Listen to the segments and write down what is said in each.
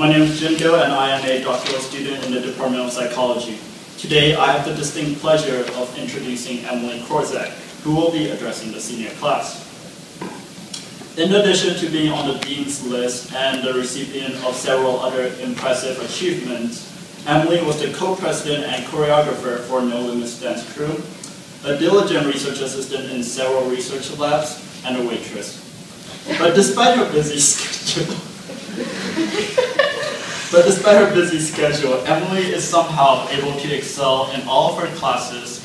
My name is Jin-Go, and I am a doctoral student in the Department of Psychology. Today, I have the distinct pleasure of introducing Emily Korzec, who will be addressing the senior class. In addition to being on the Dean's list and the recipient of several other impressive achievements, Emily was the co-president and choreographer for No Limits Dance Crew, a diligent research assistant in several research labs, and a waitress. But despite her busy schedule, Emily is somehow able to excel in all of her classes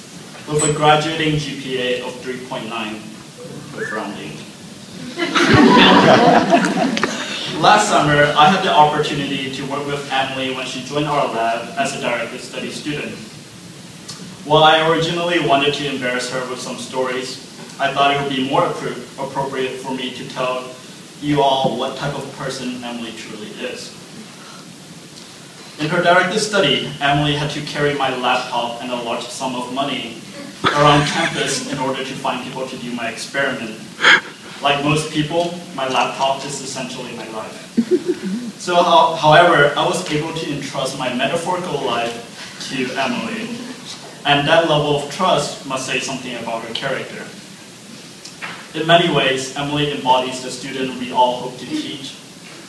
with a graduating GPA of 3.9 with rounding. Last summer, I had the opportunity to work with Emily when she joined our lab as a directed study student. While I originally wanted to embarrass her with some stories, I thought it would be more appropriate for me to tell you all what type of person Emily truly is. In her directed study, Emily had to carry my laptop and a large sum of money around campus in order to find people to do my experiment. Like most people, my laptop is essentially my life. So, however, I was able to entrust my metaphorical life to Emily, and that level of trust must say something about her character. In many ways, Emily embodies the student we all hope to teach,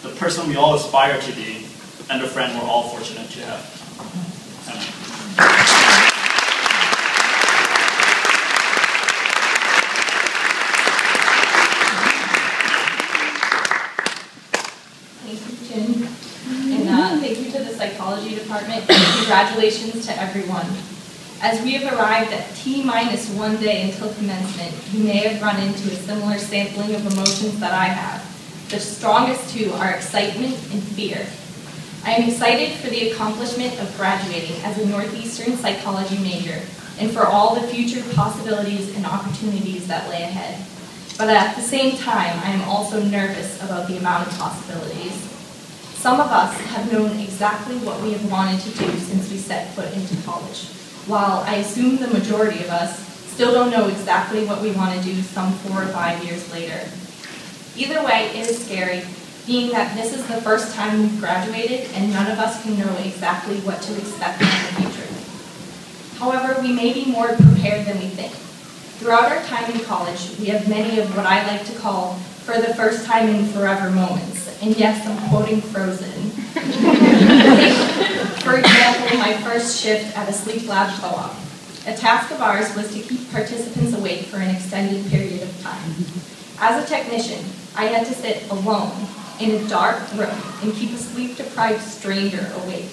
the person we all aspire to be, and the friend we're all fortunate to have. Thank you, Jin. And thank you to the psychology department, and congratulations to everyone. As we have arrived at T-1 day until commencement, you may have run into a similar sampling of emotions that I have. The strongest two are excitement and fear. I am excited for the accomplishment of graduating as a Northeastern psychology major and for all the future possibilities and opportunities that lay ahead. But at the same time, I am also nervous about the amount of possibilities. Some of us have known exactly what we have wanted to do since we set foot into college, while I assume the majority of us still don't know exactly what we want to do some 4 or 5 years later. Either way, it is scary, being that this is the first time we've graduated and none of us can know exactly what to expect in the future. However, we may be more prepared than we think. Throughout our time in college, we have many of what I like to call for the first time in forever moments. And yes, I'm quoting Frozen. For example, my first shift at a sleep lab co-op. A task of ours was to keep participants awake for an extended period of time. As a technician, I had to sit alone in a dark room and keep a sleep-deprived stranger awake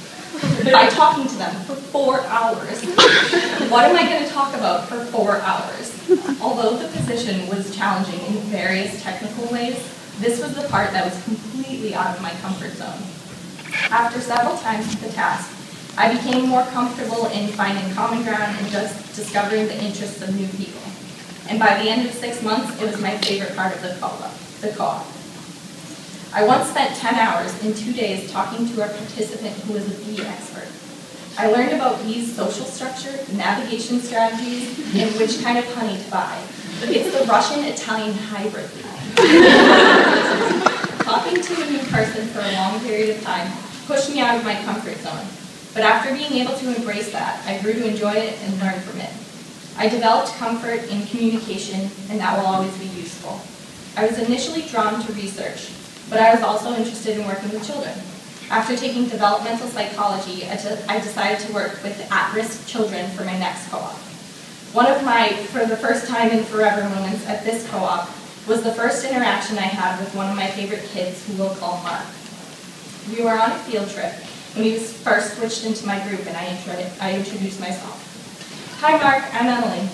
by talking to them for 4 hours. What am I going to talk about for 4 hours? Although the position was challenging in various technical ways, this was the part that was completely out of my comfort zone. After several times with the task, I became more comfortable in finding common ground and just discovering the interests of new people. And by the end of 6 months, it was my favorite part of the co-op. I once spent 10 hours in 2 days talking to a participant who was a bee expert. I learned about bees' social structure, navigation strategies, and which kind of honey to buy. It's the Russian-Italian hybrid kind. Talking to a new person for a long period of time pushed me out of my comfort zone. But after being able to embrace that, I grew to enjoy it and learn from it. I developed comfort in communication, and that will always be useful. I was initially drawn to research, but I was also interested in working with children. After taking developmental psychology, I decided to work with at-risk children for my next co-op. One of my for the first time in forever moments at this co-op was the first interaction I had with one of my favorite kids, who we'll call Mark. We were on a field trip when he was first switched into my group, and I introduced myself. Hi Mark, I'm Emily.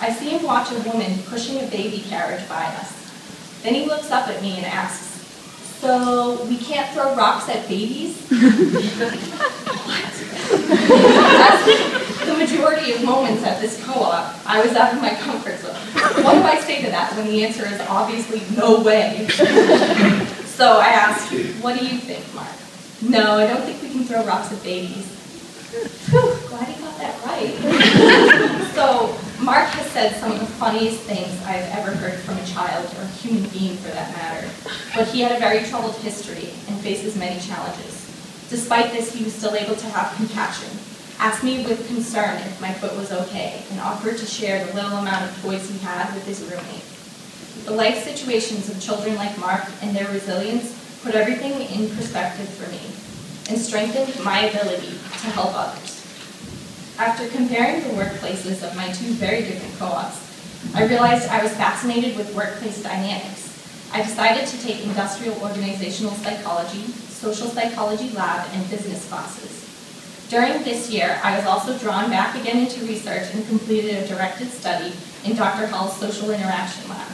I see him watch a woman pushing a baby carriage by us. Then he looks up at me and asks, "So we can't throw rocks at babies?" What? As the majority of moments at this co-op, I was out of my comfort zone. What do I say to that when the answer is obviously no way? So I asked, "What do you think, Mark?" "No, I don't think we can throw rocks at babies." Whew, glad he got that right. So Mark has said some of the funniest things I've ever heard from a child, or a human being for that matter, but he had a very troubled history and faces many challenges. Despite this, he was still able to have compassion, asked me with concern if my foot was okay, and offered to share the little amount of toys he had with his roommate. The life situations of children like Mark and their resilience put everything in perspective for me and strengthened my ability to help others. After comparing the workplaces of my two very different co-ops, I realized I was fascinated with workplace dynamics. I decided to take industrial organizational psychology, social psychology lab, and business classes. During this year, I was also drawn back again into research and completed a directed study in Dr. Hall's social interaction lab.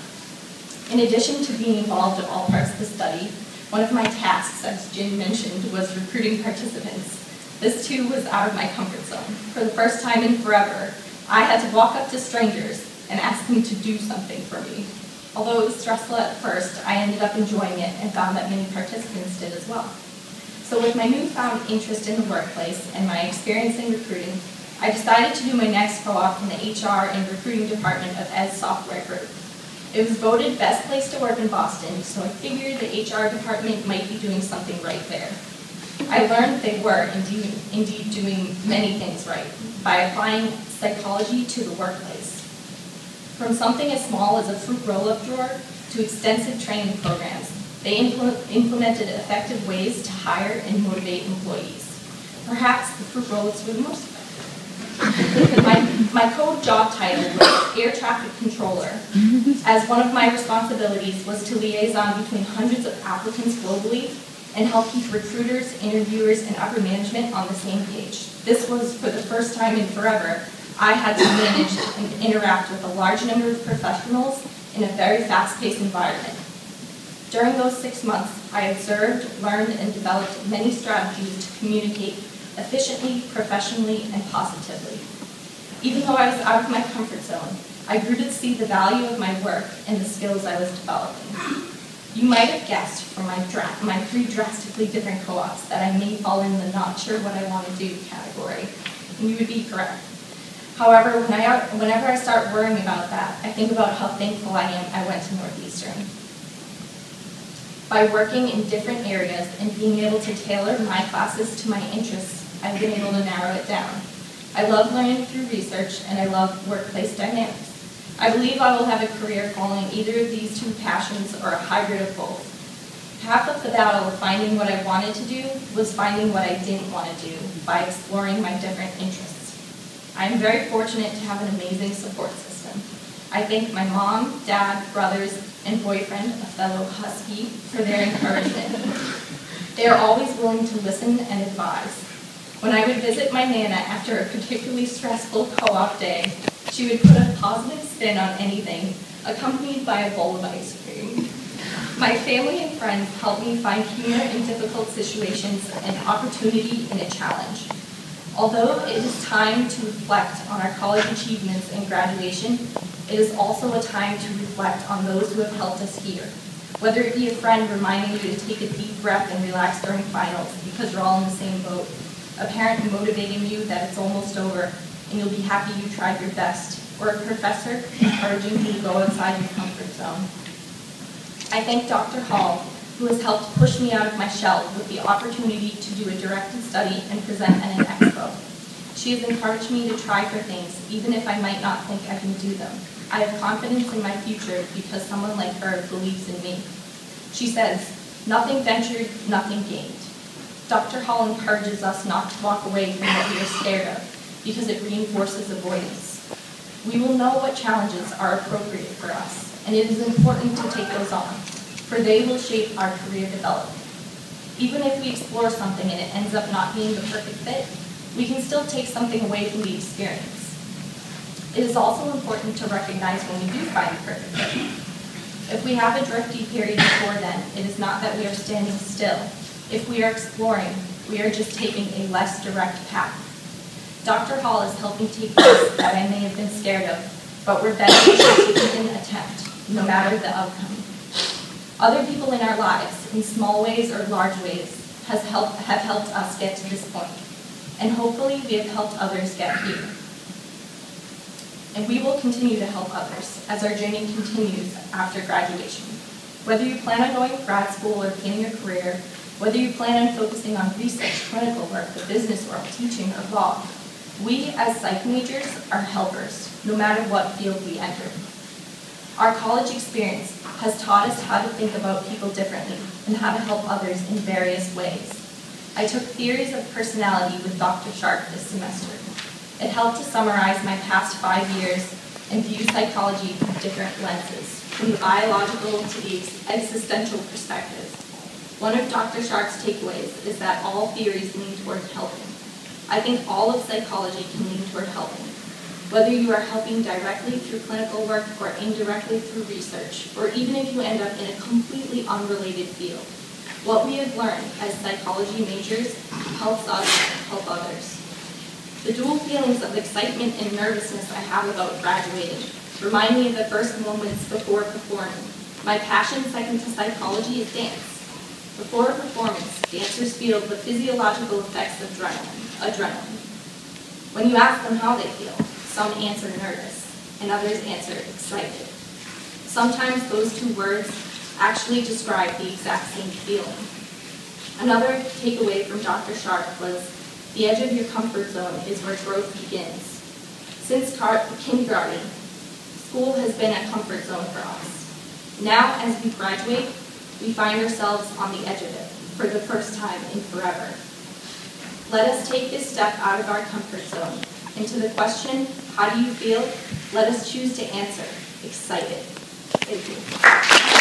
In addition to being involved in all parts of the study, one of my tasks, as Jin mentioned, was recruiting participants. This too was out of my comfort zone. For the first time in forever, I had to walk up to strangers and ask them to do something for me. Although it was stressful at first, I ended up enjoying it and found that many participants did as well. So with my newfound interest in the workplace and my experience in recruiting, I decided to do my next co-op in the HR and recruiting department of Ed's software group. It was voted best place to work in Boston, so I figured the HR department might be doing something right there. I learned they were indeed doing many things right by applying psychology to the workplace. From something as small as a fruit roll-up drawer to extensive training programs, they implemented effective ways to hire and motivate employees. Perhaps the fruit roll-ups were the most effective. My co-job title was Air Traffic Controller, as one of my responsibilities was to liaison between hundreds of applicants globally and help keep recruiters, interviewers, and upper management on the same page. This was, for the first time in forever, I had to manage and interact with a large number of professionals in a very fast-paced environment. During those 6 months, I observed, learned, and developed many strategies to communicate efficiently, professionally, and positively. Even though I was out of my comfort zone, I grew to see the value of my work and the skills I was developing. You might have guessed from my three drastically different co-ops that I may fall in the not sure what I want to do category, and you would be correct. However, whenever I start worrying about that, I think about how thankful I am I went to Northeastern. By working in different areas and being able to tailor my classes to my interests, I've been able to narrow it down. I love learning through research, and I love workplace dynamics. I believe I will have a career following either of these two passions or a hybrid of both. Half of the battle of finding what I wanted to do was finding what I didn't want to do by exploring my different interests. I am very fortunate to have an amazing support system. I thank my mom, dad, brothers, and boyfriend, a fellow Husky, for their encouragement. They are always willing to listen and advise. When I would visit my Nana after a particularly stressful co-op day, she would put a positive spin on anything, accompanied by a bowl of ice cream. My family and friends help me find humor in difficult situations and opportunity in a challenge. Although it is time to reflect on our college achievements and graduation, it is also a time to reflect on those who have helped us here. Whether it be a friend reminding you to take a deep breath and relax during finals because you're all in the same boat, a parent motivating you that it's almost over and you'll be happy you tried your best, or a professor encouraging you to go outside your comfort zone. I thank Dr. Hall, who has helped push me out of my shell with the opportunity to do a directed study and present at an expo. She has encouraged me to try for things, even if I might not think I can do them. I have confidence in my future because someone like her believes in me. She says, "Nothing ventured, nothing gained." Dr. Hall encourages us not to walk away from what we are scared of, because it reinforces avoidance. We will know what challenges are appropriate for us, and it is important to take those on, for they will shape our career development. Even if we explore something and it ends up not being the perfect fit, we can still take something away from the experience. It is also important to recognize when we do find the perfect fit. If we have a drifty period before then, it is not that we are standing still. If we are exploring, we are just taking a less direct path. Dr. Hall is helping take risks that I may have been scared of, but we're better to take an attempt, no matter the outcome. Other people in our lives, in small ways or large ways, have helped us get to this point, and hopefully we have helped others get here. And we will continue to help others as our journey continues after graduation. Whether you plan on going to grad school or planning a career, Whether you plan on focusing on research, clinical work, the business world, teaching, or law, we as psych majors are helpers, no matter what field we enter. Our college experience has taught us how to think about people differently and how to help others in various ways. I took theories of personality with Dr. Sharp this semester. It helped to summarize my past 5 years and view psychology from different lenses, from the biological to the existential perspective. One of Dr. Sharp's takeaways is that all theories lean toward helping. I think all of psychology can lean toward helping. Whether you are helping directly through clinical work or indirectly through research, or even if you end up in a completely unrelated field, what we have learned as psychology majors helps us help others. The dual feelings of excitement and nervousness I have about graduating remind me of the first moments before performing. My passion second to psychology is dance. Before a performance, dancers feel the physiological effects of adrenaline. When you ask them how they feel, some answer nervous, and others answer excited. Sometimes those two words actually describe the exact same feeling. Another takeaway from Dr. Sharp was, the edge of your comfort zone is where growth begins. Since kindergarten, school has been a comfort zone for us. Now, as we graduate, we find ourselves on the edge of it for the first time in forever. Let us take this step out of our comfort zone. And to the question, how do you feel? Let us choose to answer, excited. Thank you.